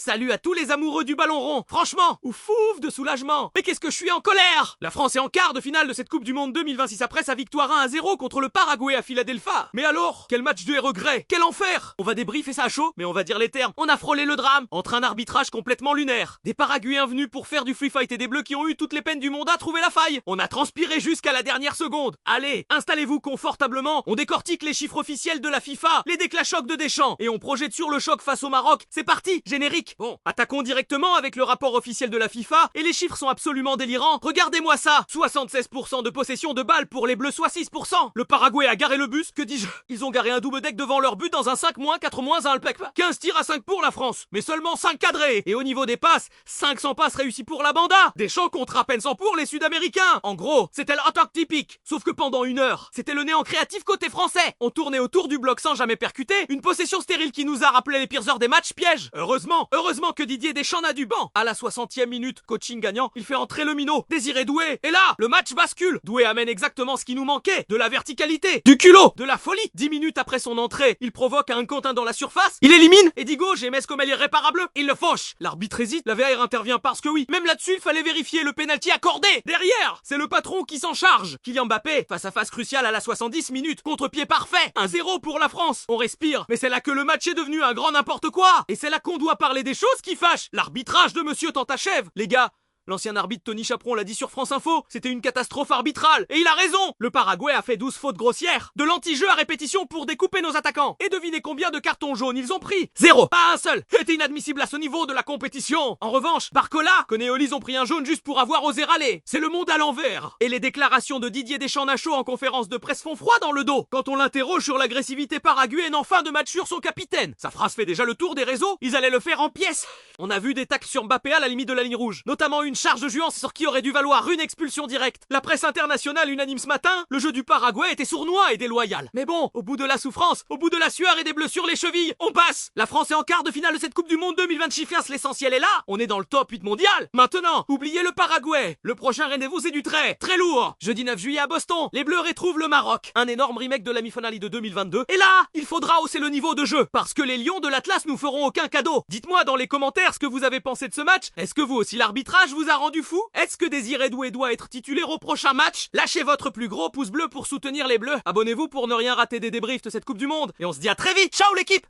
Salut à tous les amoureux du ballon rond. Franchement, ouf de soulagement. Mais qu'est-ce que je suis en colère. La France est en quart de finale de cette Coupe du Monde 2026 après sa victoire 1-0 contre le Paraguay à Philadelphie. Mais alors, quel match de regrets. Quel enfer. On va débriefer ça à chaud, mais on va dire les termes. On a frôlé le drame entre un arbitrage complètement lunaire, des Paraguayens venus pour faire du free fight et des Bleus qui ont eu toutes les peines du monde à trouver la faille. On a transpiré jusqu'à la dernière seconde. Allez, installez-vous confortablement. On décortique les chiffres officiels de la FIFA, les déclachocs de Deschamps, et on projette sur le choc face au Maroc. C'est parti, générique. Bon, attaquons directement avec le rapport officiel de la FIFA, et les chiffres sont absolument délirants. Regardez-moi ça, 76% de possession de balles pour les Bleus, soit 6%. Le Paraguay a garé le bus, que dis-je? Ils ont garé un double deck devant leur but dans un 5-4-1 Alpec. 15 tirs à 5 pour la France, mais seulement 5 cadrés. Et au niveau des passes, 500 passes réussies pour la banda. Deschamps contre à peine 100 pour les Sud-Américains. En gros, c'était le hot-dog typique. Sauf que pendant une heure, c'était le néant créatif côté français. On tournait autour du bloc sans jamais percuter. Une possession stérile qui nous a rappelé les pires heures des matchs pièges. Heureusement que Didier Deschamps n'a du banc. À la 60e minute, coaching gagnant, il fait entrer le minot, Désiré Doué. Et là, le match bascule. Doué amène exactement ce qui nous manquait. De la verticalité, du culot, de la folie. 10 minutes après son entrée, il provoque un compte dans la surface. Il élimine. Et Digo, Gémez comme elle est irréparable. Il le fauche. L'arbitre hésite. La VAR intervient parce que oui. Même là-dessus, il fallait vérifier le penalty accordé. Derrière, c'est le patron qui s'en charge. Kylian Mbappé, face à face cruciale à la 70 minutes. Contre-pied parfait. 1-0 pour la France. On respire. Mais c'est là que le match est devenu un grand n'importe quoi. Et c'est là qu'on doit parler des choses qui fâchent. L'arbitrage de monsieur Tantachève. Les gars, l'ancien arbitre Tony Chaperon l'a dit sur France Info, c'était une catastrophe arbitrale. Et il a raison. Le Paraguay a fait 12 fautes grossières, de l'anti-jeu à répétition pour découper nos attaquants. Et devinez combien de cartons jaunes ils ont pris? 0. Pas un seul. C'était inadmissible à ce niveau de la compétition. En revanche, Barcola, Konéolis ont pris un jaune juste pour avoir osé râler. C'est le monde à l'envers. Et les déclarations de Didier Deschamps-Nachaud en conférence de presse font froid dans le dos quand on l'interroge sur l'agressivité paraguayenne en fin de match sur son capitaine. Sa phrase fait déjà le tour des réseaux. Ils allaient le faire en pièces. On a vu des tacles sur Mbappé à la limite de la ligne rouge, notamment une charge de jouance sur qui aurait dû valoir une expulsion directe. La presse internationale unanime ce matin, le jeu du Paraguay était sournois et déloyal. Mais bon, au bout de la souffrance, au bout de la sueur et des bleus sur les chevilles, on passe. La France est en quart de finale de cette Coupe du Monde 2026, l'essentiel est là. On est dans le top 8 mondial. Maintenant, oubliez le Paraguay. Le prochain rendez-vous c'est du très lourd. Jeudi 9 juillet à Boston, les bleus retrouvent le Maroc. Un énorme remake de la mi-finale de 2022. Et là, il faudra hausser le niveau de jeu, parce que les lions de l'Atlas nous feront aucun cadeau. Dites-moi dans les commentaires ce que vous avez pensé de ce match. Est-ce que vous aussi l'arbitrage vous a rendu fou? Est-ce que Désiré Doué doit être titulaire au prochain match? Lâchez votre plus gros pouce bleu pour soutenir les bleus. Abonnez-vous pour ne rien rater des débriefs de cette Coupe du Monde. Et on se dit à très vite. Ciao l'équipe!